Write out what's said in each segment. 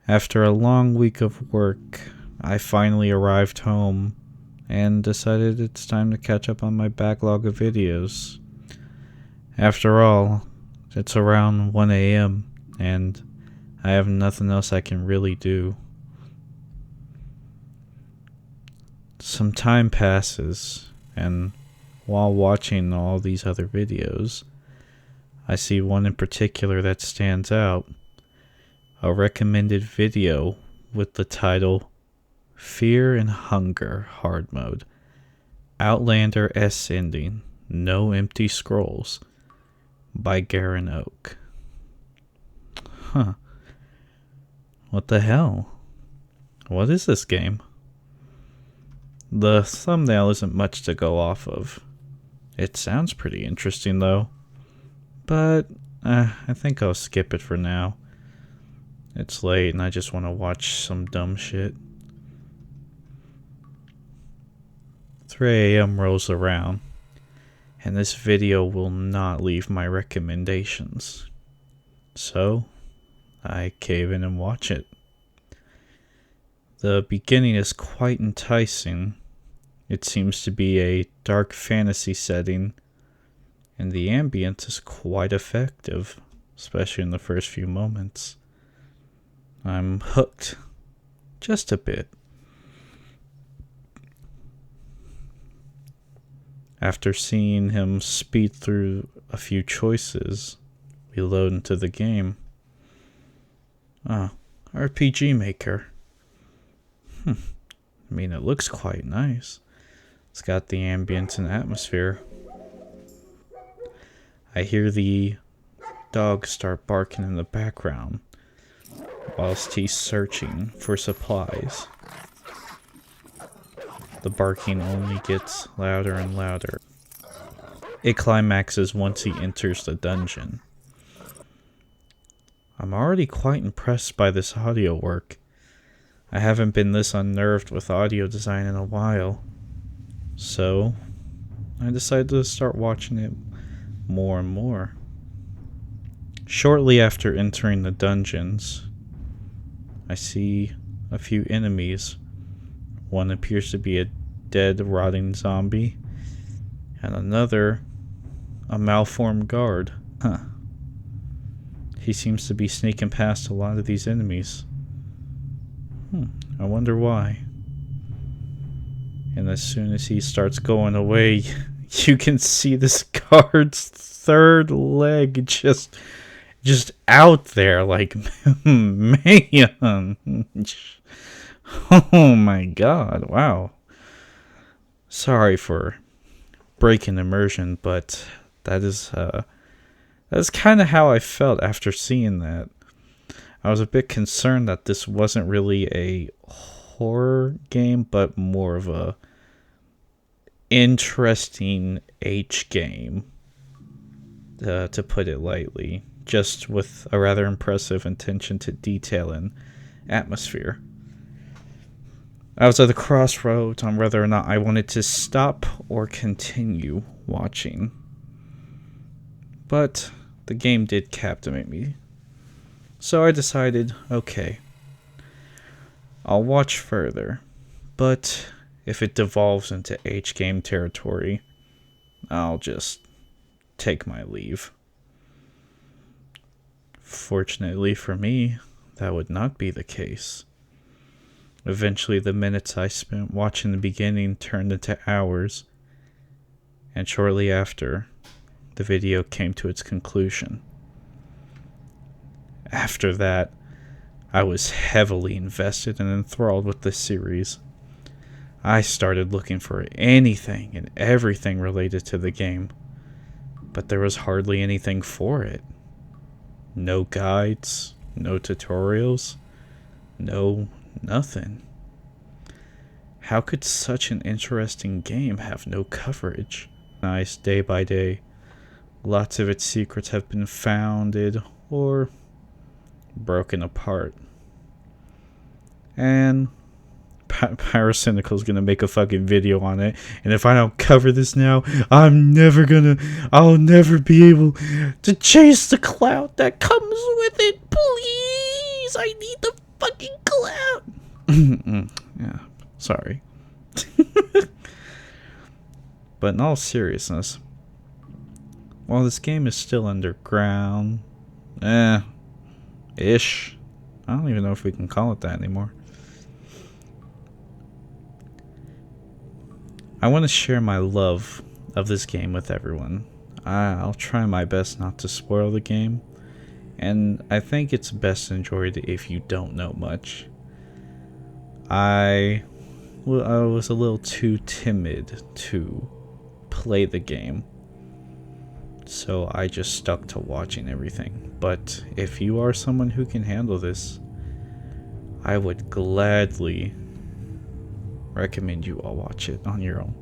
After a long week of work, I finally arrived home and decided it's time to catch up on my backlog of videos. After all, it's around 1 a.m. and I have nothing else I can really do. Some time passes, and while watching all these other videos, I see one in particular that stands out. A recommended video with the title Fear and Hunger Hard Mode. Outlander S Ending. No Empty Scrolls. By Garen Oak. Huh. What the hell? What is this game? The thumbnail isn't much to go off of. It sounds pretty interesting though. But I think I'll skip it for now. It's late and I just want to watch some dumb shit. 3 a.m. rolls around, and this video will not leave my recommendations. So, I cave in and watch it. The beginning is quite enticing. It seems to be a dark fantasy setting, and the ambience is quite effective, especially in the first few moments. I'm hooked. Just a bit. After seeing him speed through a few choices, we load into the game. RPG Maker. I mean, it looks quite nice. It's got the ambience and atmosphere. I hear the dog start barking in the background whilst he's searching for supplies. The barking only gets louder and louder. It climaxes once he enters the dungeon. I'm already quite impressed by this audio work. I haven't been this unnerved with audio design in a while. So, I decided to start watching it more and more. Shortly after entering the dungeons, I see a few enemies. One appears to be a dead, rotting zombie, and another, a malformed guard. He seems to be sneaking past a lot of these enemies. I wonder why. And as soon as he starts going away, you can see this guard's third leg just out there, like, man. Oh my god, wow. Sorry for breaking immersion, but that's kind of how I felt after seeing that. I was a bit concerned that this wasn't really a horror game, but more of a interesting H game, to put it lightly, just with a rather impressive attention to detail and atmosphere. I was at a crossroads on whether or not I wanted to stop or continue watching. But the game did captivate me. So I decided, okay, I'll watch further. But if it devolves into H-game territory, I'll just take my leave. Fortunately for me, that would not be the case. Eventually, the minutes I spent watching the beginning turned into hours, and shortly after, the video came to its conclusion. After that, I was heavily invested and enthralled with this series. I started looking for anything and everything related to the game, but there was hardly anything for it. No guides, no tutorials, no nothing. How could such an interesting game have no coverage? Nice, day by day, lots of its secrets have been founded or broken apart. And Pyrocynical's gonna make a fucking video on it, and if I don't cover this now, I'll never be able to chase the clout that comes with it. Please, I need the fucking clown. Yeah, sorry. But in all seriousness, while this game is still underground, ish. I don't even know if we can call it that anymore. I want to share my love of this game with everyone. I'll try my best not to spoil the game, and I think it's best enjoyed if you don't know much. I was a little too timid to play the game, so I just stuck to watching everything. But if you are someone who can handle this, I would gladly recommend you all watch it on your own.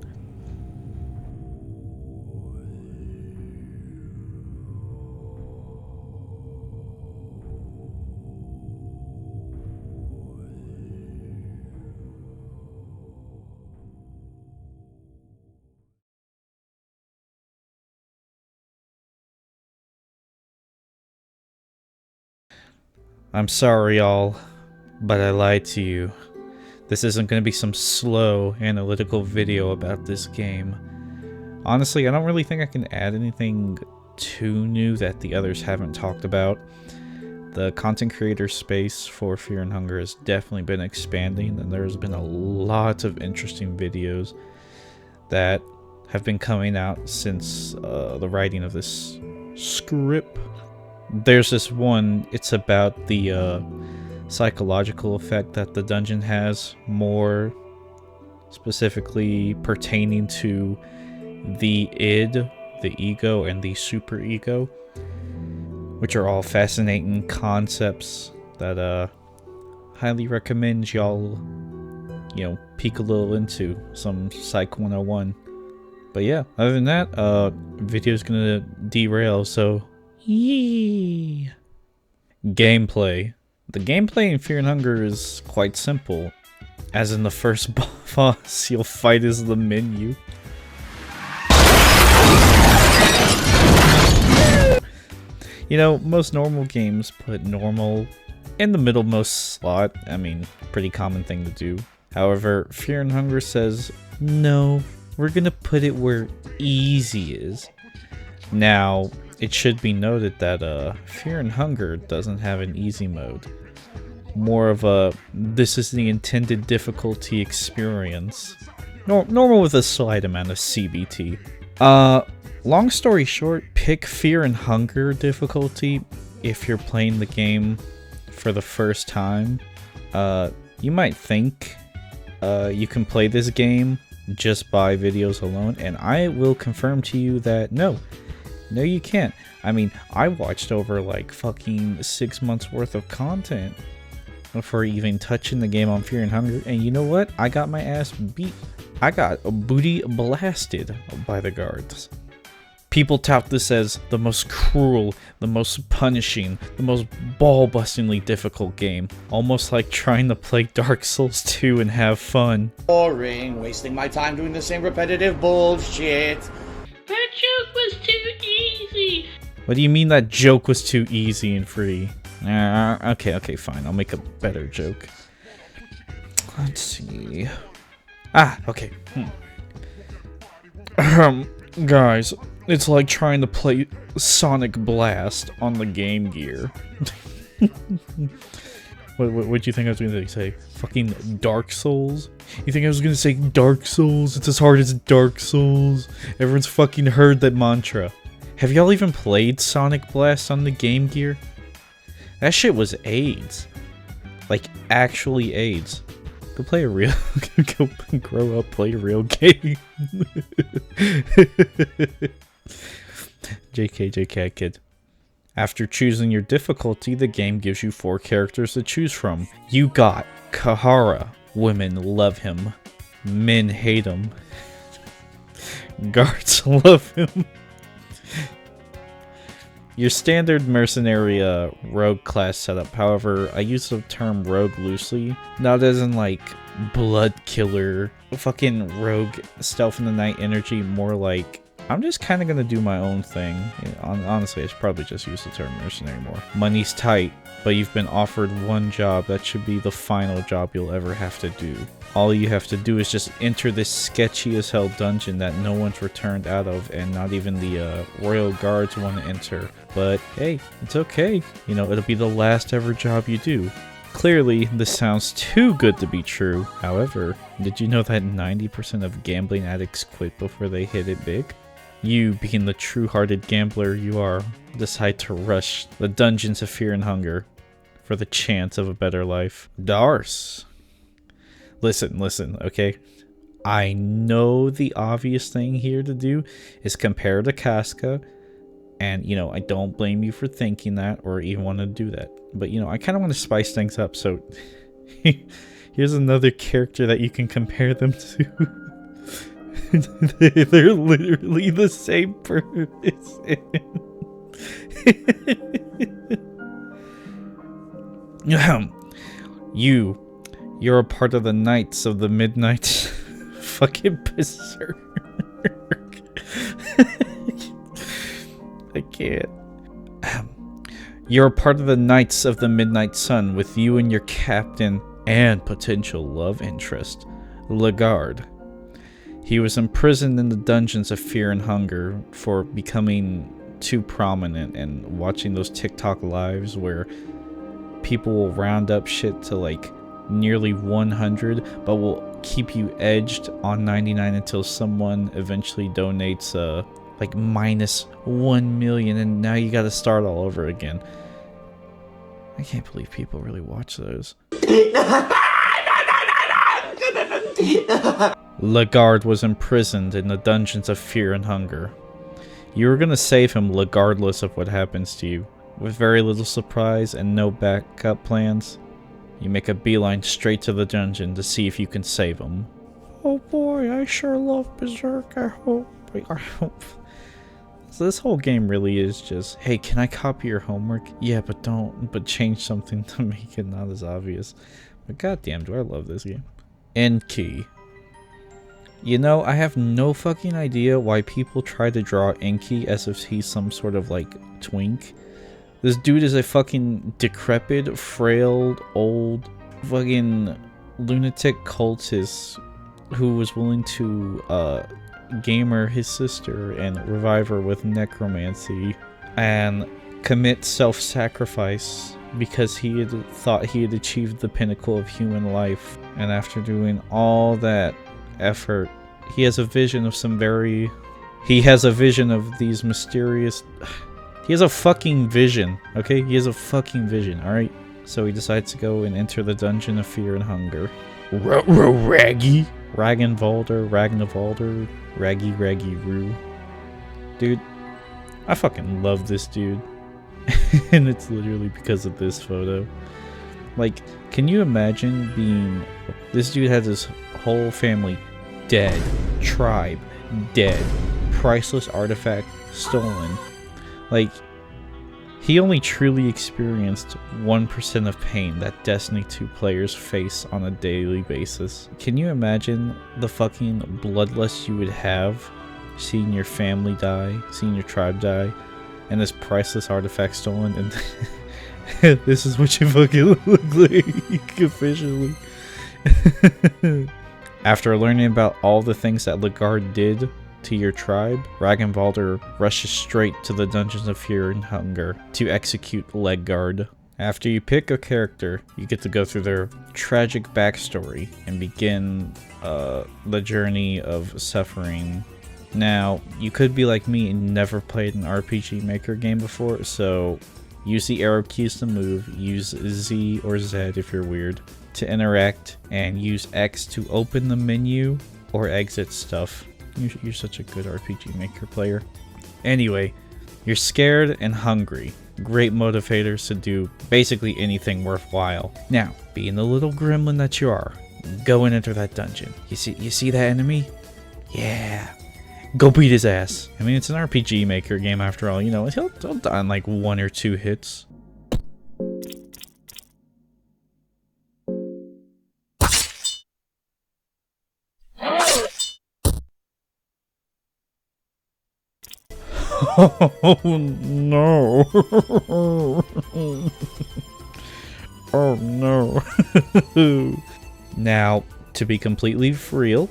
I'm sorry, y'all, but I lied to you. This isn't going to be some slow, analytical video about this game. Honestly, I don't really think I can add anything too new that the others haven't talked about. The content creator space for Fear and Hunger has definitely been expanding, and there's been a lot of interesting videos that have been coming out since the writing of this script. There's this one, it's about the psychological effect that the dungeon has, more specifically pertaining to the id, the ego, and the superego, which are all fascinating concepts that highly recommend y'all, peek a little into some Psych 101. But yeah, other than that, video's gonna derail, so yee. Gameplay. The gameplay in Fear and Hunger is quite simple. As in the first boss you'll fight is the menu. Most normal games put normal in the middlemost slot. I mean, pretty common thing to do. However, Fear and Hunger says, no, we're gonna put it where easy is. Now, it should be noted that Fear and Hunger doesn't have an easy mode. More of a, this is the intended difficulty experience. Normal with a slight amount of CBT. Long story short, pick Fear and Hunger difficulty if you're playing the game for the first time. You might think you can play this game just by videos alone, and I will confirm to you that no, you can't. I mean, I watched over like fucking 6 months worth of content before even touching the game on Fear and Hunger, and you know what? I got my ass beat. I got booty blasted by the guards. People tout this as the most cruel, the most punishing, the most ball-bustingly difficult game. Almost like trying to play Dark Souls 2 and have fun. Boring, wasting my time doing the same repetitive bullshit. That joke was too easy. What do you mean that joke was too easy and free? Okay, fine. I'll make a better joke. Let's see. Okay. Guys, it's like trying to play Sonic Blast on the Game Gear. What'd you think I was going to say? Fucking Dark Souls? You think I was going to say Dark Souls? It's as hard as Dark Souls. Everyone's fucking heard that mantra. Have y'all even played Sonic Blast on the Game Gear? That shit was AIDS. Like, actually AIDS. Go play a real... Go grow up, play a real game. JK, kid. After choosing your difficulty, the game gives you 4 characters to choose from. You got Kahara. Women love him. Men hate him. Guards love him. Your standard mercenary rogue class setup. However, I use the term rogue loosely. Not as in like blood killer, fucking rogue stealth in the night energy. More like I'm just kind of gonna do my own thing. Honestly, I should probably just use the term mercenary more. Money's tight, but you've been offered one job that should be the final job you'll ever have to do. All you have to do is just enter this sketchy as hell dungeon that no one's returned out of, and not even the royal guards want to enter. But hey, it's okay. You know, it'll be the last ever job you do. Clearly, this sounds too good to be true. However, did you know that 90% of gambling addicts quit before they hit it big? You, being the true-hearted gambler you are, decide to rush the dungeons of fear and hunger for the chance of a better life. Darce. Listen, okay? I know the obvious thing here to do is compare to Casca, and, you know, I don't blame you for thinking that or even want to do that. But, you know, I kind of want to spice things up, so here's another character that you can compare them to. They're literally the same person. You're a part of the Knights of the Midnight fucking Berserk. I can't. You're a part of the Knights of the Midnight Sun with you and your captain and potential love interest, Lagarde. He was imprisoned in the dungeons of fear and hunger for becoming too prominent and watching those TikTok lives where people will round up shit to like nearly 100 but will keep you edged on 99 until someone eventually donates like minus 1 million, and now you gotta start all over again. I can't believe people really watch those. Lagarde was imprisoned in the dungeons of fear and hunger. You were gonna save him regardless of what happens to you. With very little surprise and no backup plans, you make a beeline straight to the dungeon to see if you can save him. Oh boy, I sure love Berserk. I hope. So this whole game really is just, hey, can I copy your homework? Yeah, but change something to make it not as obvious. But goddamn, do I love this game. End key. You know, I have no fucking idea why people try to draw Enki as if he's some sort of, like, twink. This dude is a fucking decrepit, frail, old, fucking lunatic cultist who was willing to, gamer his sister and revive her with necromancy and commit self-sacrifice because he had thought he had achieved the pinnacle of human life. And after doing all that effort, he has a vision of these mysterious, he has a fucking vision, okay? He has a fucking vision, alright? So he decides to go and enter the dungeon of fear and hunger. Raggy? Ragnvalder, Raggy Roo. Dude, I fucking love this dude. And it's literally because of this photo. Like, can you imagine being... This dude has his whole family dead. Tribe dead. Priceless artifact stolen. Like, he only truly experienced 1% of pain that Destiny 2 players face on a daily basis. Can you imagine the fucking bloodlust you would have seeing your family die, seeing your tribe die, and this priceless artifact stolen, and this is what you fucking look like officially. After learning about all the things that Lagarde did to your tribe, Ragnvalder rushes straight to the dungeons of fear and hunger to execute Lagarde. After you pick a character, you get to go through their tragic backstory and begin the journey of suffering. Now, you could be like me and never played an RPG Maker game before, so use the arrow keys to move, use Z or Z if you're weird to interact, and use X to open the menu or exit stuff. You're such a good RPG Maker player. Anyway, you're scared and hungry. Great motivators to do basically anything worthwhile. Now, being the little gremlin that you are, go and enter that dungeon. You see that enemy? Yeah. Go beat his ass. I mean, it's an RPG Maker game after all. You know, he'll die in like 1 or 2 hits. Oh no. Oh no. Now, to be completely real,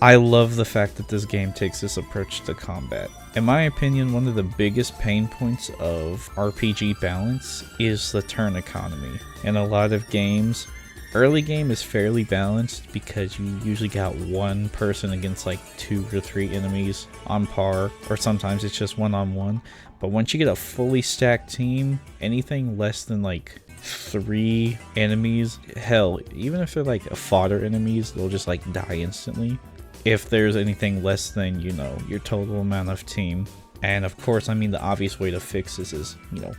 I love the fact that this game takes this approach to combat. In my opinion, one of the biggest pain points of RPG balance is the turn economy. In a lot of games, early game is fairly balanced because you usually got one person against like 2 or 3 enemies on par, or sometimes it's just one-on-one. But once you get a fully stacked team, anything less than like 3 enemies, hell, even if they're like fodder enemies, they'll just like die instantly. If there's anything less than, you know, your total amount of team. And of course, I mean, the obvious way to fix this is, you know,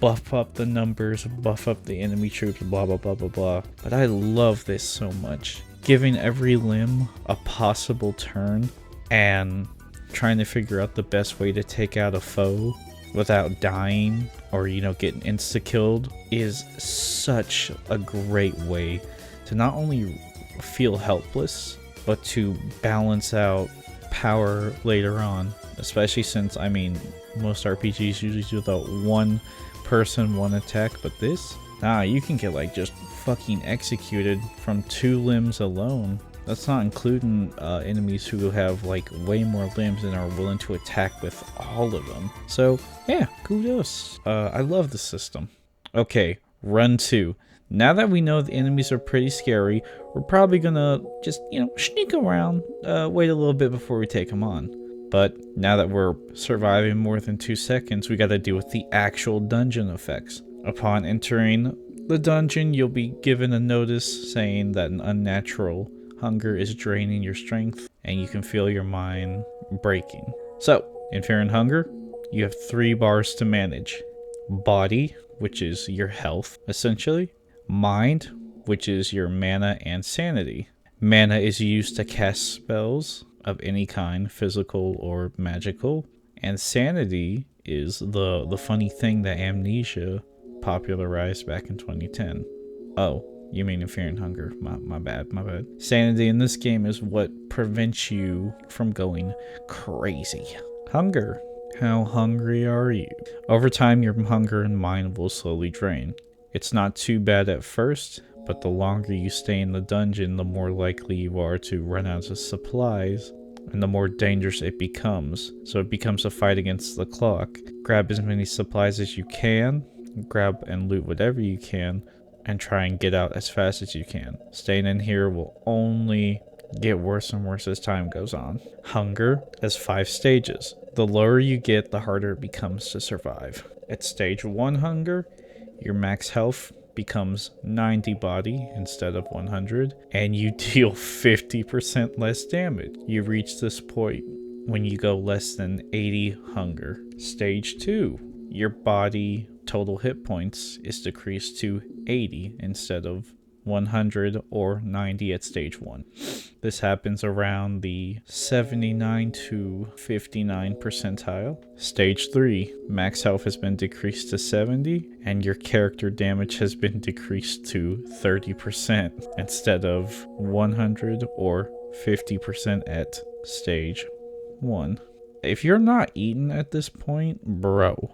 buff up the numbers, buff up the enemy troops, blah blah blah blah blah. But I love this so much. Giving every limb a possible turn and trying to figure out the best way to take out a foe without dying or, you know, getting insta-killed is such a great way to not only feel helpless, but to balance out power later on. Especially since, I mean, most RPGs usually do the one person, one attack, but this, nah, you can get like just fucking executed from 2 limbs alone. That's not including enemies who have like way more limbs and are willing to attack with all of them. So yeah, kudos. I love the system. Okay, run 2. Now that we know the enemies are pretty scary, we're probably gonna just, you know, sneak around, wait a little bit before we take them on. But now that we're surviving more than 2 seconds, we gotta deal with the actual dungeon effects. Upon entering the dungeon, you'll be given a notice saying that an unnatural hunger is draining your strength, and you can feel your mind breaking. So, in Fear and Hunger, you have 3 bars to manage. Body, which is your health, essentially. Mind, which is your mana and sanity. Mana is used to cast spells of any kind, physical or magical. And sanity is the funny thing that Amnesia popularized back in 2010. Oh, you mean in Fear and Hunger. My bad. Sanity in this game is what prevents you from going crazy. Hunger. How hungry are you? Over time, your hunger and mind will slowly drain. It's not too bad at first, but the longer you stay in the dungeon, the more likely you are to run out of supplies, and the more dangerous it becomes. So it becomes a fight against the clock. Grab as many supplies as you can, grab and loot whatever you can, and try and get out as fast as you can. Staying in here will only get worse and worse as time goes on. Hunger has 5 stages. The lower you get, the harder it becomes to survive. At stage 1 hunger, your max health becomes 90 body instead of 100, and you deal 50% less damage. You reach this point when you go less than 80 hunger. Stage 2, your body total hit points is decreased to 80 instead of 100 or 90 at stage 1. This happens around the 79 to 59 percentile. Stage 3, max health has been decreased to 70 and your character damage has been decreased to 30% instead of 100 or 50% at stage 1. If you're not eating at this point, bro,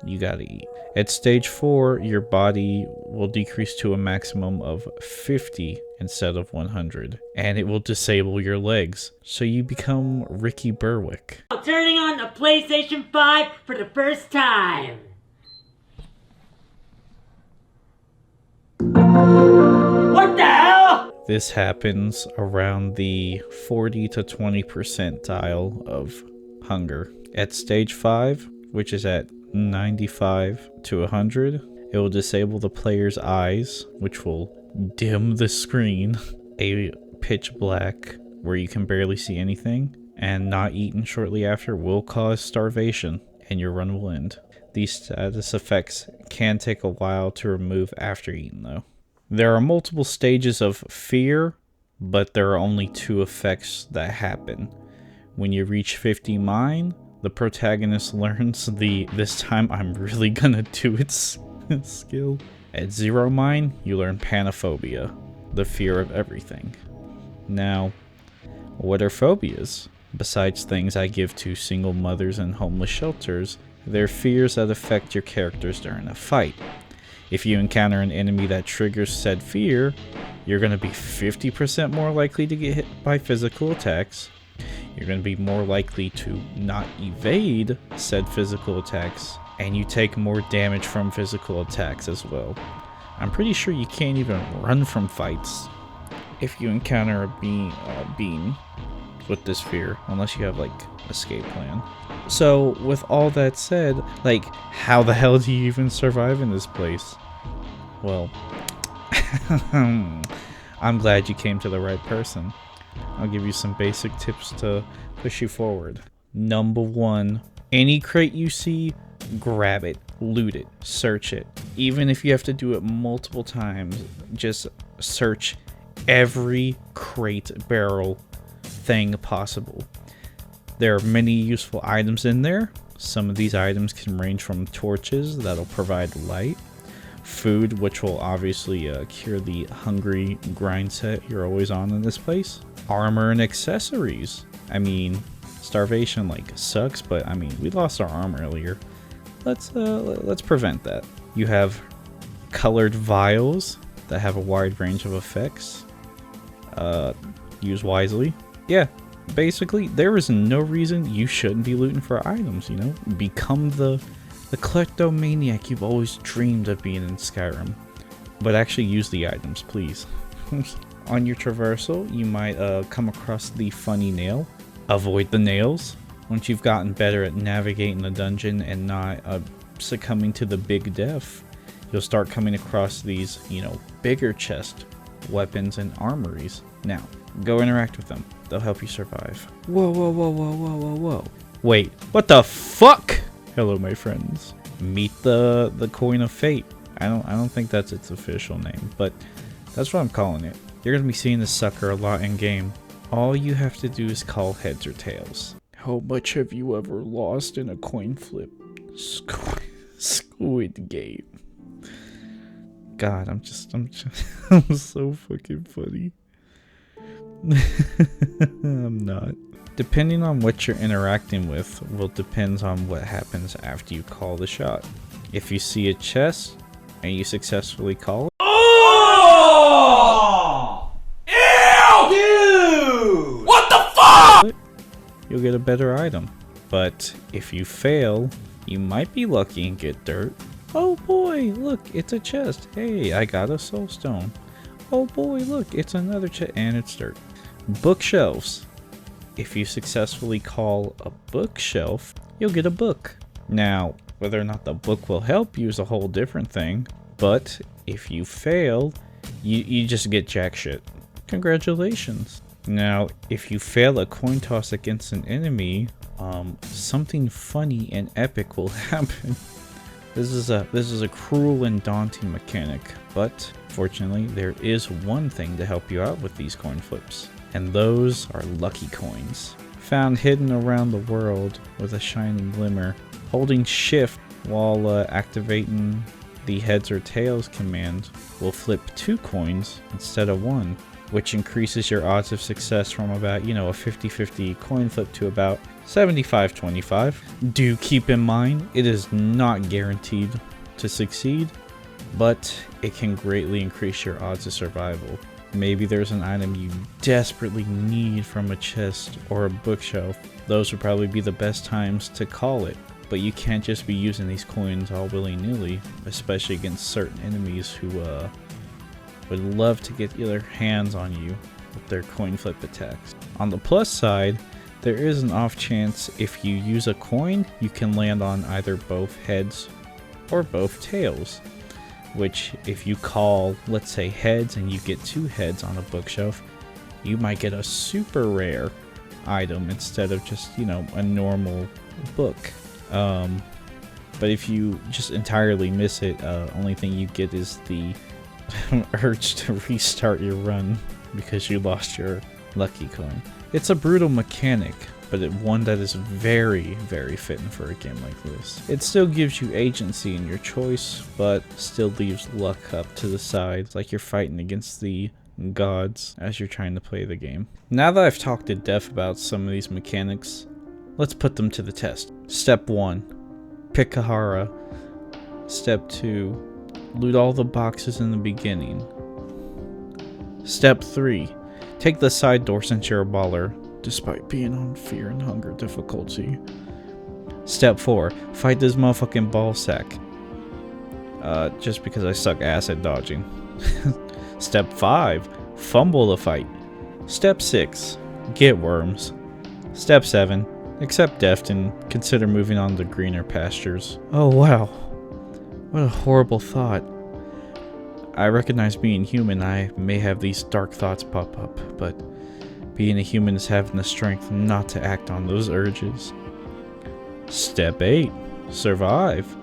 you gotta eat. At stage 4, your body will decrease to a maximum of 50 instead of 100, and it will disable your legs, so you become Ricky Berwick. Turning on the PlayStation 5 for the first time. What the hell? This happens around the 40 to 20 percentile of hunger. At stage 5, which is at 95 to 100, it will disable the player's eyes, which will dim the screen a pitch black where you can barely see anything, and not eaten shortly after will cause starvation and your run will end. These status effects can take a while to remove after eating though. There are multiple stages of fear, but there are only 2 effects that happen. When you reach 50 mind, the protagonist learns the "this time I'm really gonna do it" skill. At 0 mind, you learn panophobia, the fear of everything. Now, what are phobias? Besides things I give to single mothers and homeless shelters, there are fears that affect your characters during a fight. If you encounter an enemy that triggers said fear, you're going to be 50% more likely to get hit by physical attacks. You're going to be more likely to not evade said physical attacks, and you take more damage from physical attacks as well. I'm pretty sure you can't even run from fights if you encounter a being with this fear, unless you have like escape plan. So with all that said, like, how the hell do you even survive in this place? Well, I'm glad you came to the right person. I'll give you some basic tips to push you forward. Number 1, any crate you see, grab it, loot it, search it. Even if you have to do it multiple times, just search every crate, barrel, thing possible. There are many useful items in there. Some of these items can range from torches that'll provide light, food, which will obviously cure the hungry grind set you're always on in this place, armor and accessories. I mean, starvation like sucks, but I mean, we lost our arm earlier. Let's prevent that. You have colored vials that have a wide range of effects. Use wisely. Yeah, basically, there is no reason you shouldn't be looting for items, you know? Become the kleptomaniac you've always dreamed of being in Skyrim. But actually use the items, please. On your traversal, you might come across the funny nail. Avoid the nails. Once you've gotten better at navigating the dungeon and not succumbing to the big death, you'll start coming across these, you know, bigger chest weapons and armories. Now, go interact with them. They'll help you survive. Whoa, whoa, whoa, whoa, whoa, whoa, whoa. Wait, what the fuck? Hello, my friends. Meet the Coin of Fate. I don't think that's its official name, but that's what I'm calling it. You're gonna be seeing this sucker a lot in game. All you have to do is call heads or tails. How much have you ever lost in a coin flip? Squid Game. God, I'm so fucking funny. I'm not. Depending on what you're interacting with will depends on what happens after you call the shot. If you see a chest and you successfully call it, Oh! Ew! Dude! What the fuck? you'll get a better item. But if you fail, you might be lucky and get dirt. Oh boy, look, it's a chest. Hey, I got a soul stone. Oh boy, look, it's another chest and it's dirt. Bookshelves. If you successfully call a bookshelf, you'll get a book. Now, whether or not the book will help you is a whole different thing, but if you fail, you just get jack shit. Congratulations. Now, if you fail a coin toss against an enemy, something funny and epic will happen. This is a cruel and daunting mechanic, but fortunately there is one thing to help you out with these coin flips, and those are lucky coins. Found hidden around the world with a shining glimmer. Holding shift while activating the heads or tails command will flip 2 coins instead of 1, which increases your odds of success from about, you know, a 50-50 coin flip to about 75-25. Do keep in mind, it is not guaranteed to succeed, but it can greatly increase your odds of survival. Maybe there's an item you desperately need from a chest or a bookshelf. Those would probably be the best times to call it. But you can't just be using these coins all willy-nilly, especially against certain enemies who would love to get their hands on you with their coin flip attacks. On the plus side, there is an off chance if you use a coin, you can land on either both heads or both tails. Which, if you call, let's say, heads and you get 2 heads on a bookshelf, you might get a super rare item instead of just, you know, a normal book. But if you just entirely miss it, only thing you get is the urge to restart your run because you lost your lucky coin. It's a brutal mechanic, but one that is very, very fitting for a game like this. It still gives you agency in your choice, but still leaves luck up to the side. It's like you're fighting against the gods as you're trying to play the game. Now that I've talked to death about some of these mechanics, let's put them to the test. Step 1, pick Kahara. Step 2, loot all the boxes in the beginning. Step 3, take the side door since you're a baller, despite being on fear and hunger difficulty. Step 4, fight this motherfucking ball sack. Just because I suck ass at dodging. Step 5, fumble the fight. Step 6, get worms. Step 7, accept death and consider moving on to greener pastures. Oh wow, what a horrible thought. I recognize being human, I may have these dark thoughts pop up, but being a human is having the strength not to act on those urges. Step 8, survive.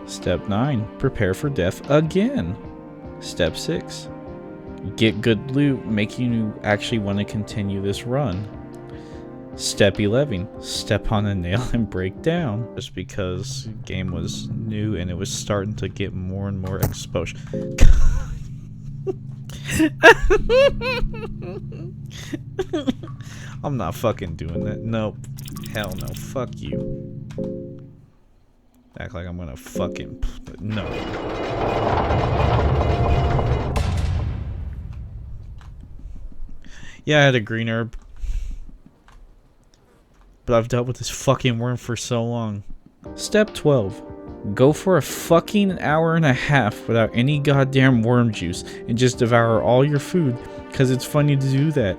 Step 9, prepare for death again. Step 6, get good loot, making you actually want to continue this run. Step 11, step on a nail and break down. Just because the game was new and it was starting to get more and more exposure. I'm not fucking doing that. Nope. Hell no. Fuck you. Act like I'm gonna fucking... No. Yeah, I had a green herb. But I've dealt with this fucking worm for so long. Step 12. Go for a fucking hour and a half without any goddamn worm juice and just devour all your food because it's funny to do that.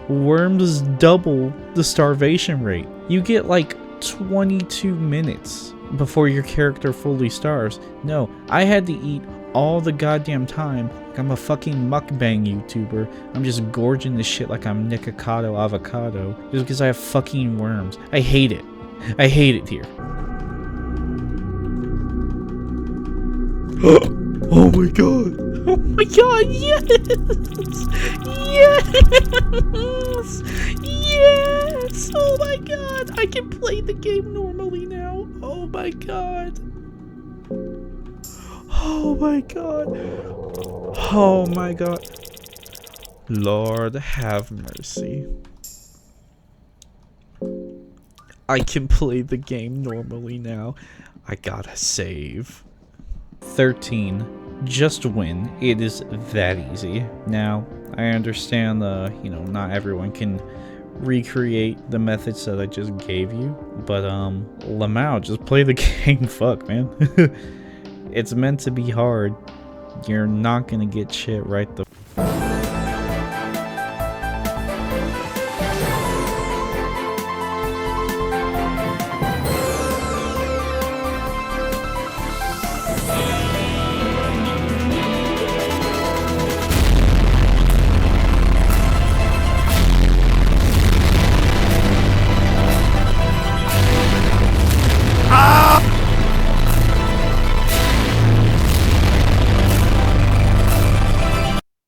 Worms double the starvation rate. You get like 22 minutes before your character fully starves. No, I had to eat all the goddamn time like I'm a fucking mukbang YouTuber. I'm just gorging this shit like I'm Nikocado avocado just because I have fucking worms. I hate it. I hate it here. Oh my god. Oh my god, yes! Yes! Yes! Oh my god! I can play the game normally now. Oh my god. Oh my god. Oh my god. Lord have mercy. I can play the game normally now. I gotta save. 13. Just win. It is that easy. Now, I understand, not everyone can recreate the methods that I just gave you, but, Lamau, just play the game. Fuck, man. It's meant to be hard. You're not gonna get shit right the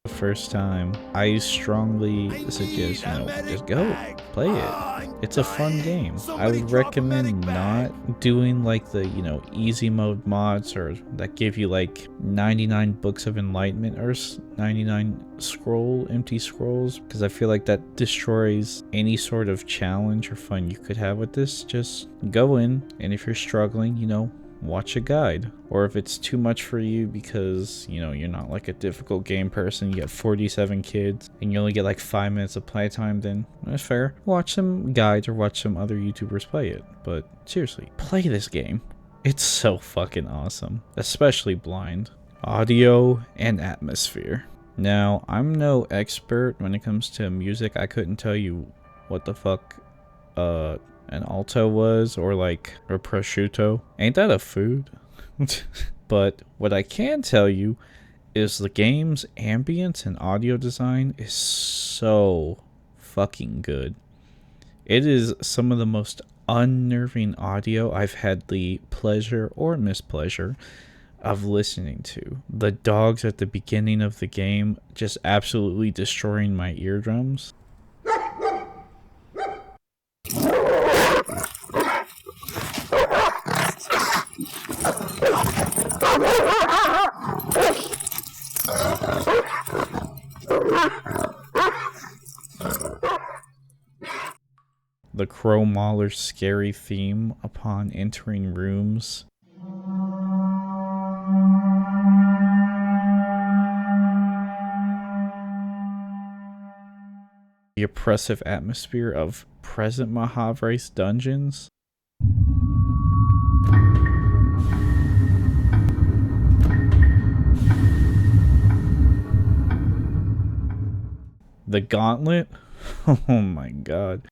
first time. I strongly suggest, just go play it. It's a fun game. I would recommend not doing like the, easy mode mods or that give you like 99 books of enlightenment or 99 empty scrolls, because I feel like that destroys any sort of challenge or fun you could have with this. Just go in, and if you're struggling, watch a guide. Or if it's too much for you because, you're not like a difficult game person, you got 47 kids, and you only get like 5 minutes of playtime, then that's fair. Watch some guides or watch some other YouTubers play it. But seriously, play this game. It's so fucking awesome. Especially blind. Audio and atmosphere. Now, I'm no expert when it comes to music. I couldn't tell you what the fuck, an alto was, or prosciutto. Ain't that a food? But what I can tell you is the game's ambience and audio design is so fucking good. It is some of the most unnerving audio I've had the pleasure or mispleasure of listening to. The dogs at the beginning of the game just absolutely destroying my eardrums. Crow Mauler's scary theme upon entering rooms. The oppressive atmosphere of present Mahavri's dungeons. The Gauntlet? Oh my god.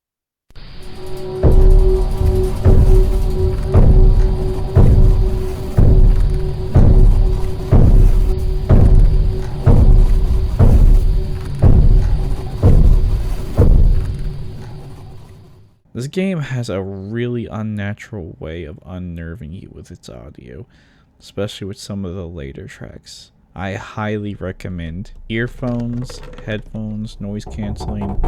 This game has a really unnatural way of unnerving you with its audio, especially with some of the later tracks. I highly recommend earphones, headphones, noise cancelling.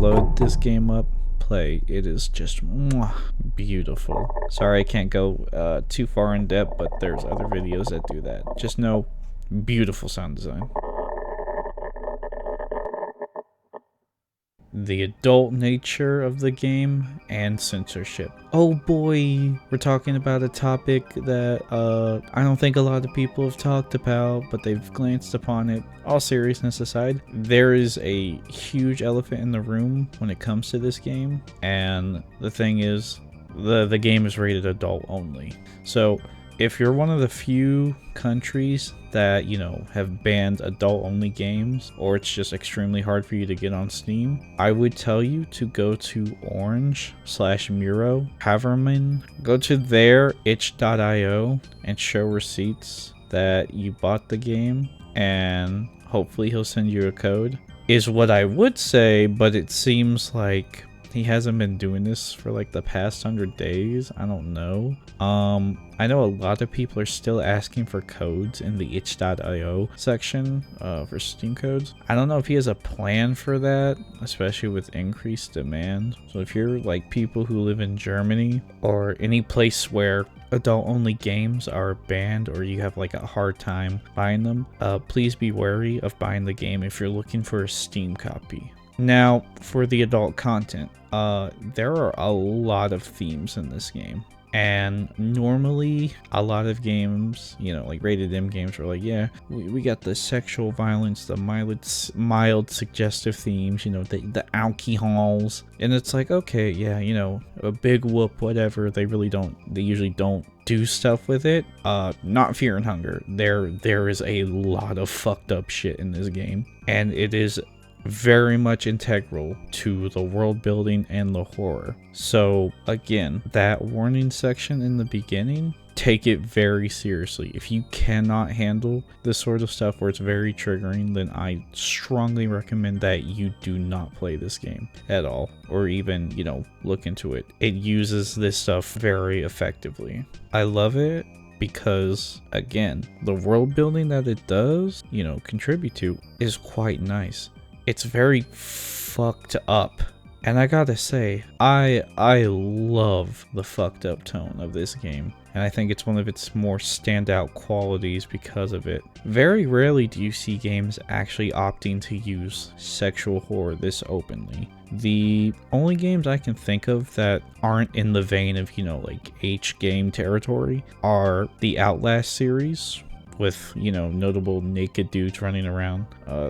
Load this game up, play. It is just beautiful. Sorry I can't go too far in depth, but there's other videos that do that. Just know, beautiful sound design. The adult nature of the game and censorship. Oh boy, we're talking about a topic that I don't think a lot of people have talked about, but they've glanced upon it. All seriousness aside, there is a huge elephant in the room when it comes to this game, and the thing is, the game is rated adult only. So if you're one of the few countries that, you know, have banned adult-only games, or it's just extremely hard for you to get on Steam, I would tell you to go to Orange/Muro, Haverman, go to their itch.io and show receipts that you bought the game, and hopefully he'll send you a code, is what I would say, but it seems like he hasn't been doing this for like the past 100 days. I don't know. I know a lot of people are still asking for codes in the itch.io section for Steam codes. I don't know if he has a plan for that, especially with increased demand. So if you're like people who live in Germany or any place where adult only games are banned, or you have like a hard time buying them, please be wary of buying the game if you're looking for a Steam copy. Now, for the adult content, there are a lot of themes in this game. And normally, a lot of games, you know, like rated M games are like, yeah, we got the sexual violence, the mild suggestive themes, you know, the alcohols. And it's like, okay, yeah, you know, a big whoop, whatever. They usually don't do stuff with it. Not Fear and Hunger. There is a lot of fucked up shit in this game. And it is very much integral to the world building and the horror. So again, that warning section in the beginning, take it very seriously. If you cannot handle this sort of stuff where it's very triggering, then I strongly recommend that you do not play this game at all, or even, you know, look into it. It uses this stuff very effectively. I love it because, again, the world building that it does, you know, contribute to is quite nice. It's very fucked up, and I gotta say, I love the fucked up tone of this game, and I think it's one of its more standout qualities because of it. Very rarely do you see games actually opting to use sexual horror this openly. The only games I can think of that aren't in the vein of, you know, like H-game territory are the Outlast series, with, you know, notable naked dudes running around,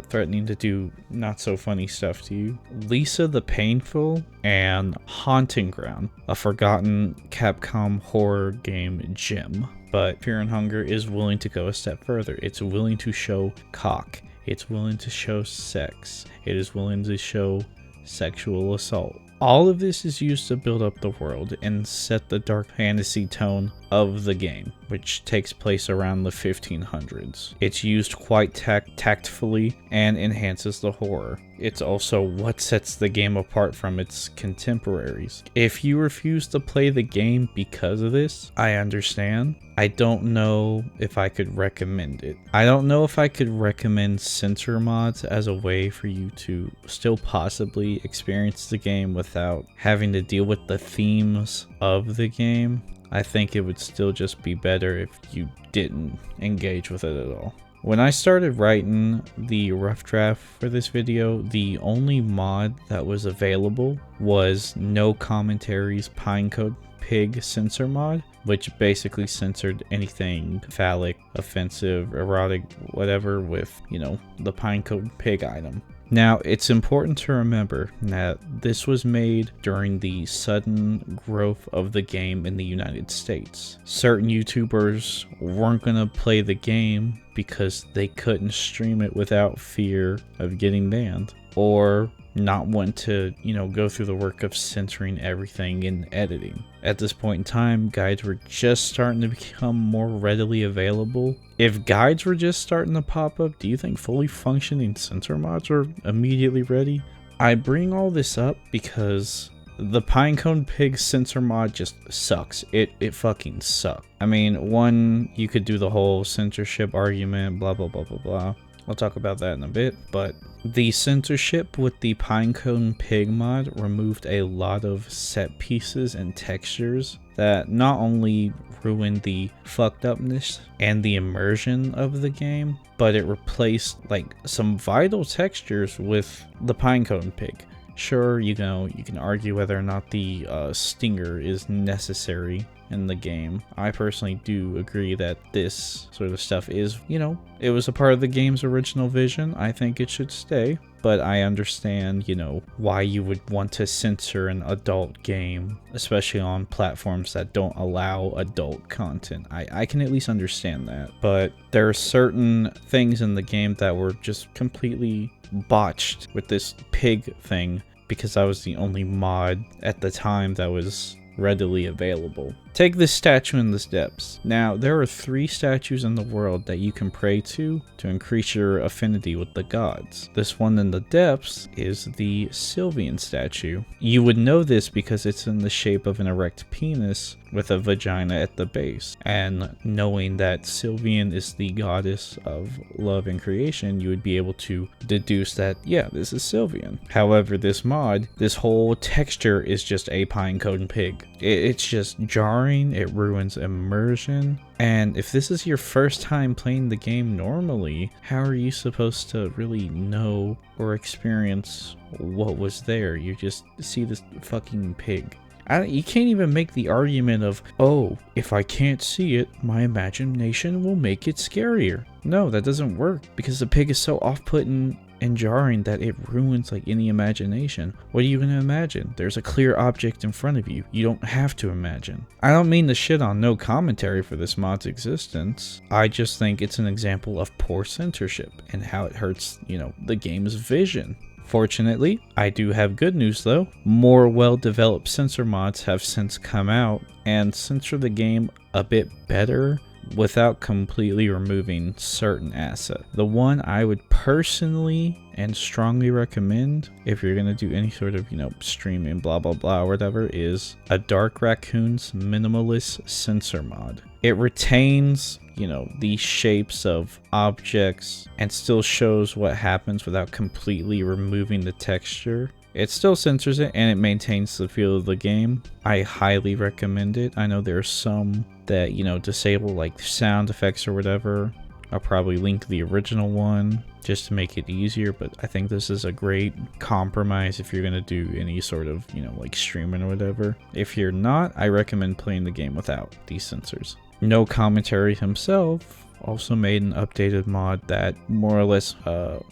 threatening to do not so funny stuff to you. Lisa the Painful and Haunting Ground, a forgotten Capcom horror game gem. But Fear and Hunger is willing to go a step further. It's willing to show cock. It's willing to show sex. It is willing to show sexual assault. All of this is used to build up the world and set the dark fantasy tone of the game, which takes place around the 1500s. It's used quite tactfully and enhances the horror. It's also what sets the game apart from its contemporaries. If you refuse to play the game because of this, I understand. I don't know if I could recommend it. I don't know if I could recommend censor mods as a way for you to still possibly experience the game without having to deal with the themes of the game. I think it would still just be better if you didn't engage with it at all. When I started writing the rough draft for this video, the only mod that was available was No Commentaries Pinecone Pig censor mod, which basically censored anything phallic, offensive, erotic, whatever with, you know, the Pinecone Pig item. Now, it's important to remember that this was made during the sudden growth of the game in the United States. Certain YouTubers weren't going to play the game because they couldn't stream it without fear of getting banned, or not want to, you know, go through the work of censoring everything in editing. At this point in time, guides were just starting to become more readily available. If guides were just starting to pop up, do you think fully functioning censor mods were immediately ready? I bring all this up because the Pinecone Pig censor mod just sucks. It fucking sucks. I mean, one, you could do the whole censorship argument, blah blah blah blah blah. I'll talk about that in a bit, but the censorship with the Pinecone Pig mod removed a lot of set pieces and textures that not only ruined the fucked upness and the immersion of the game, but it replaced like some vital textures with the Pinecone Pig. Sure, you know, you can argue whether or not the stinger is necessary in the game. I personally do agree that this sort of stuff is, you know, it was a part of the game's original vision. I think it should stay, but I understand, you know, why you would want to censor an adult game, especially on platforms that don't allow adult content. I can at least understand that, but there are certain things in the game that were just completely botched with this pig thing because I was the only mod at the time that was readily available. Take this statue in the depths. Now, there are 3 statues in the world that you can pray to increase your affinity with the gods. This one in the depths is the Sylvian statue. You would know this because it's in the shape of an erect penis with a vagina at the base. And knowing that Sylvian is the goddess of love and creation, you would be able to deduce that, yeah, this is Sylvian. However, this mod, this whole texture is just a Pinecone Pig. It's just jarring. It ruins immersion, and if this is your first time playing the game normally, how are you supposed to really know or experience what was there? You just see this fucking pig. You can't even make the argument of, oh, if I can't see it, my imagination will make it scarier. No, that doesn't work because the pig is so off-putting and jarring that it ruins like any imagination. What are you gonna imagine? There's a clear object in front of you. You don't have to imagine. I don't mean to shit on No Commentary for this mod's existence. I just think it's an example of poor censorship and how it hurts, you know, the game's vision. Fortunately, I do have good news though. More well-developed censor mods have since come out and censor the game a bit better without completely removing certain assets. The one I would personally and strongly recommend if you're gonna do any sort of, you know, streaming blah blah blah or whatever is a Dark Raccoon's Minimalist Censor mod. It retains, you know, the shapes of objects and still shows what happens without completely removing the texture. It still censors it and it maintains the feel of the game. I highly recommend it. I know there are some that, you know, disable like sound effects or whatever. I'll probably link the original one just to make it easier, but I think this is a great compromise if you're gonna do any sort of, you know, like streaming or whatever. If you're not, I recommend playing the game without these censors. No Commentary himself also made an updated mod that more or less,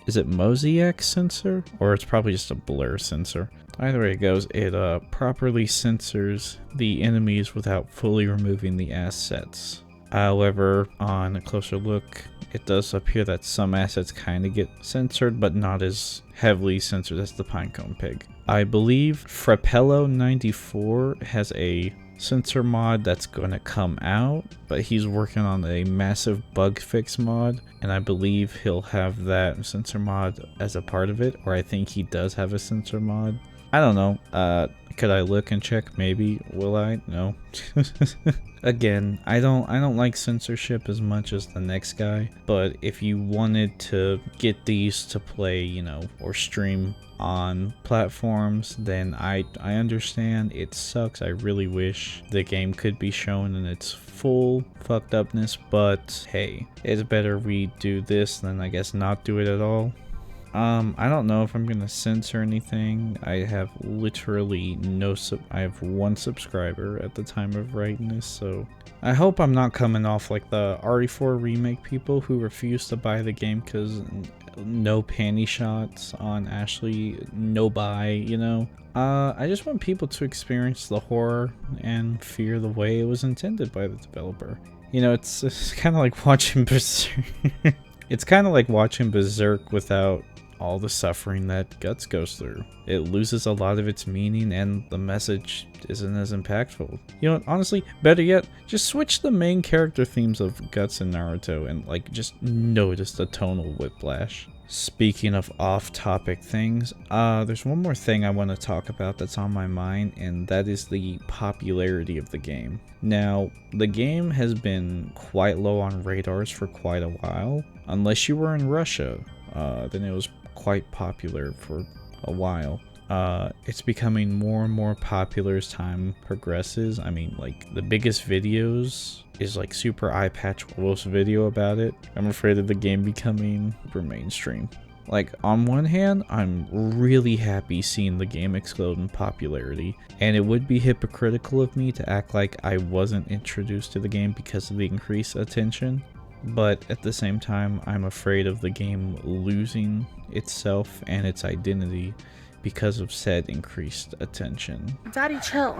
is it Mosaic censor? Or it's probably just a blur censor. Either way it goes, it properly censors the enemies without fully removing the assets. However, on a closer look, it does appear that some assets kind of get censored, but not as heavily censored as the Pinecone Pig. I believe Frappello94 has a censor mod that's going to come out, but he's working on a massive bug fix mod, and I believe he'll have that censor mod as a part of it, or I think he does have a censor mod. I don't know. Could I look and check? Maybe. Will I? No. Again, I don't like censorship as much as the next guy, but if you wanted to get these to play, you know, or stream on platforms, then I understand. It sucks. I really wish the game could be shown in its full fucked upness, but hey, it's better we do this than I guess not do it at all. I don't know if I'm gonna censor anything. I have literally I have 1 subscriber at the time of writing this, so I hope I'm not coming off like the RE4 remake people who refuse to buy the game because no panty shots on Ashley, no buy, you know. I just want people to experience the horror and fear the way it was intended by the developer. You know, it's kind of like watching Berserk. It's kind of like watching Berserk without all the suffering that Guts goes through. It loses a lot of its meaning and the message isn't as impactful. You know, honestly, better yet, just switch the main character themes of Guts and Naruto and like just notice the tonal whiplash. Speaking of off-topic things, there's one more thing I want to talk about that's on my mind, and that is the popularity of the game. Now, the game has been quite low on radars for quite a while, unless you were in Russia. Then it was quite popular for a while. It's becoming more and more popular as time progresses. I mean, like, the biggest videos is like Super Eye Patch Wolf's video about it. I'm afraid of the game becoming super mainstream. Like, on one hand, I'm really happy seeing the game explode in popularity, and it would be hypocritical of me to act like I wasn't introduced to the game because of the increased attention. But at the same time, I'm afraid of the game losing itself and its identity because of said increased attention. Daddy, chill.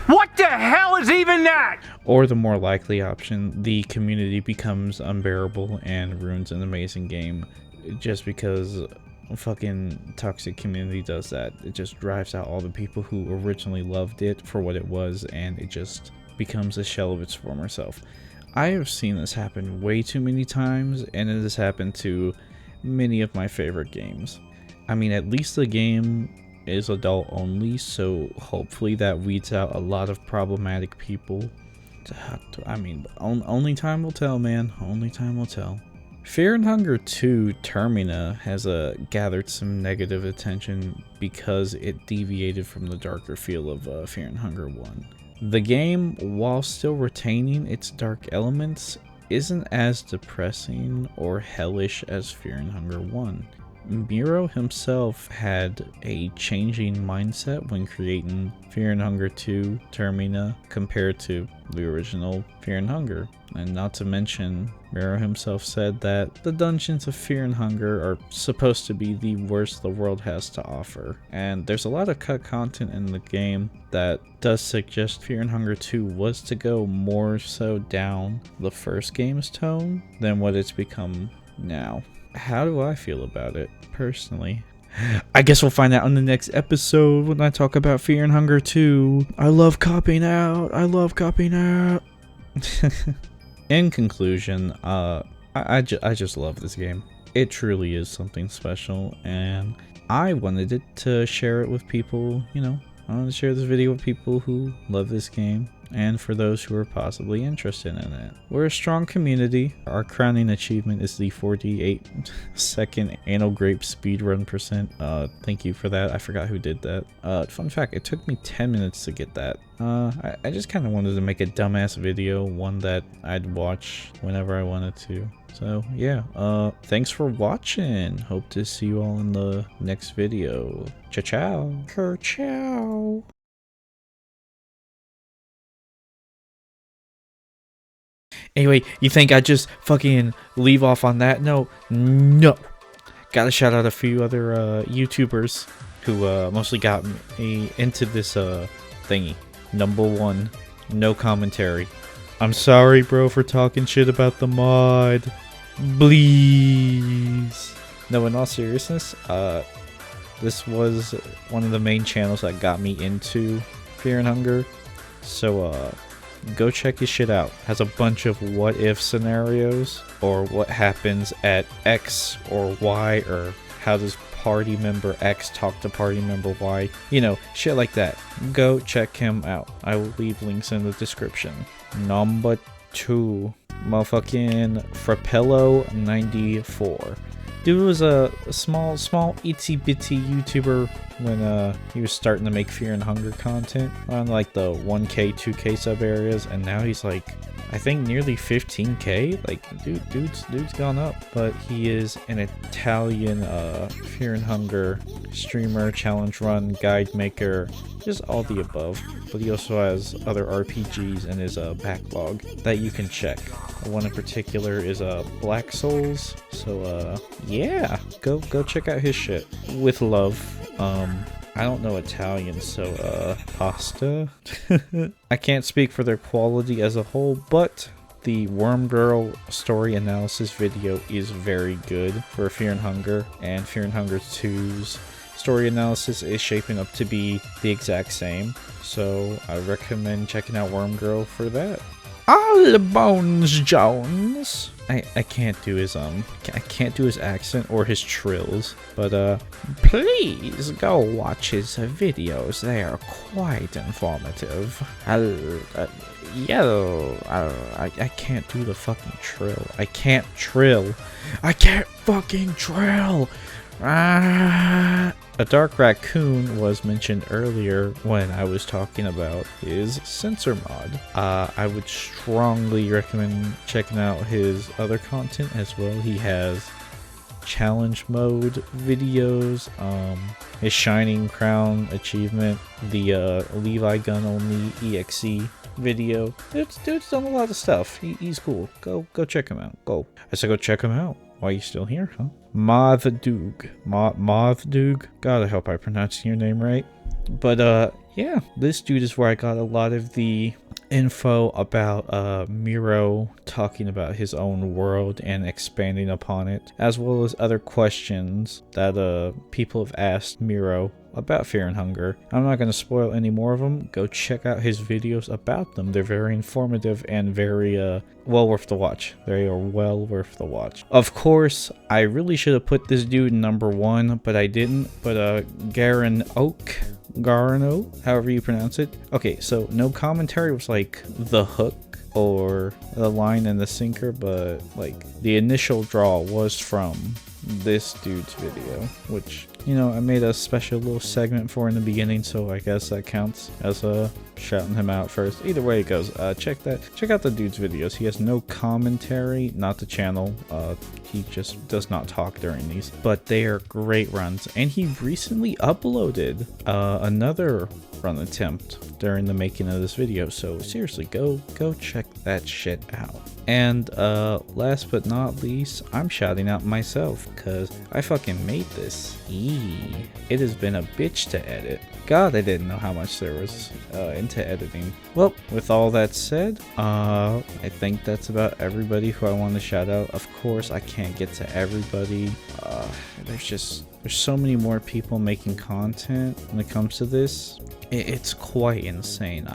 What the hell is even that? Or the more likely option, the community becomes unbearable and ruins an amazing game just because a fucking toxic community does that. It just drives out all the people who originally loved it for what it was, and it just becomes a shell of its former self. I have seen this happen way too many times, and it has happened to many of my favorite games. I mean, at least the game is adult only, so hopefully that weeds out a lot of problematic people. I mean, only time will tell, man. Only time will tell. Fear and Hunger 2 Termina has gathered some negative attention because it deviated from the darker feel of Fear and Hunger 1. The game, while still retaining its dark elements, isn't as depressing or hellish as Fear and Hunger 1. Miro himself had a changing mindset when creating Fear and Hunger 2 Termina compared to the original Fear and Hunger. And not to mention, Miro himself said that the dungeons of Fear and Hunger are supposed to be the worst the world has to offer. And there's a lot of cut content in the game that does suggest Fear and Hunger 2 was to go more so down the first game's tone than what it's become now. How do I feel about it, personally? I guess we'll find out in the next episode when I talk about Fear and Hunger 2. I love copping out. I love copping out. In conclusion, I just love this game. It truly is something special, and I wanted to share it with people, you know. I wanted to share this video with people who love this game, and for those who are possibly interested in it. We're a strong community. Our crowning achievement is the 48-second anal grape speedrun percent. Thank you for that. I forgot who did that. Fun fact, it took me 10 minutes to get that. I just kind of wanted to make a dumbass video, one that I'd watch whenever I wanted to. So yeah, thanks for watching. Hope to see you all in the next video. Ciao ciao. Ciao. Anyway, you think I just fucking leave off on that note? No. Gotta shout out a few other YouTubers who mostly got me into this thingy. Number 1, no commentary. I'm sorry, bro, for talking shit about the mod. Please. No, in all seriousness, this was one of the main channels that got me into Fear and Hunger. So, go check his shit out. Has a bunch of what if scenarios, or what happens at X or Y, or how does party member X talk to party member Y. You know, shit like that. Go check him out. I will leave links in the description. Number 2. Motherfucking Frappello94. Dude was a small itsy bitsy YouTuber when he was starting to make Fear and Hunger content on like the 1K, 2K sub areas, and now he's like, I think nearly 15K. Like, dude's gone up. But he is an Italian Fear and Hunger streamer, challenge run, guide maker, just all the above. But he also has other RPGs in his backlog that you can check. One in particular is Black Souls. So yeah, go check out his shit. With love. I don't know Italian, so pasta. I can't speak for their quality as a whole, but the Worm Girl story analysis video is very good for Fear and Hunger, and Fear and Hunger 2's story analysis is shaping up to be the exact same. So I recommend checking out Worm Girl for that. All Bones Jones. I can't do his accent or his trills, but please go watch his videos. They are quite informative. I can't do the fucking trill. I can't fucking trill. A dark raccoon was mentioned earlier when I was talking about his censor mod. I would strongly recommend checking out his other content as well. He has challenge mode videos, his Shining Crown achievement, the Levi gun only EXE video. Dude's done a lot of stuff. He's cool. Go check him out. Go. I said go check him out. Why are you still here, huh? Mothdoog. God, I hope I pronounced your name right. But yeah, this dude is where I got a lot of the info about Miro talking about his own world and expanding upon it, as well as other questions that people have asked Miro about Fear and Hunger. I'm not going to spoil any more of them. Go check out his videos about them. They're very informative and very well worth the watch. They are well worth the watch. Of course, I really should have put this dude number 1, but I didn't. But Garen Oak, however you pronounce it. Okay, so no commentary was like the hook or the line and the sinker, but like the initial draw was from this dude's video, which, you know, I made a special little segment for in the beginning, so I guess that counts as shouting him out first. Either way it goes, check out the dude's videos. He has no commentary, not the channel. He just does not talk during these, but they are great runs. And he recently uploaded another run attempt during the making of this video, so seriously, go check that shit out. And last but not least, I'm shouting out myself because I fucking made this. It has been a bitch to edit. God, I didn't know how much there was into editing. Well, with all that said, I think that's about everybody who I want to shout out. Of course, I can't get to everybody. There's so many more people making content when it comes to this. It's quite insane.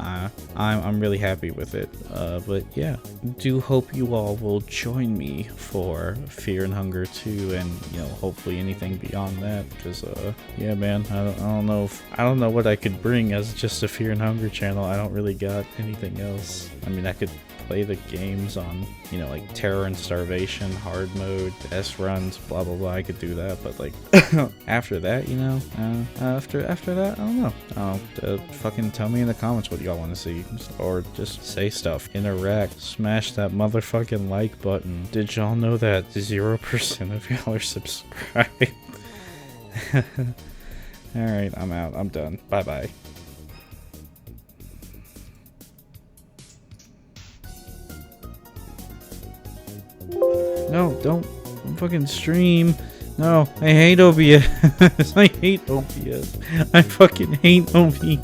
I'm really happy with it. But yeah, do hope you all will join me for Fear and Hunger 2, and you know, hopefully anything beyond that. Because yeah, man, I don't know what I could bring as just a Fear and Hunger channel. I don't really got anything else. I mean, I could play the games on, you know, like Terror and Starvation, hard mode, S runs, blah blah blah. I could do that, but like after that, you know, after that, I don't know. Fucking tell me in the comments what y'all want to see, or just say stuff, interact, smash that motherfucking like button. Did y'all know that 0% of y'all are subscribed? All right, I'm out. I'm done. Bye bye. No, don't fucking stream. No, I hate OBS. I hate OBS. I fucking hate OBS.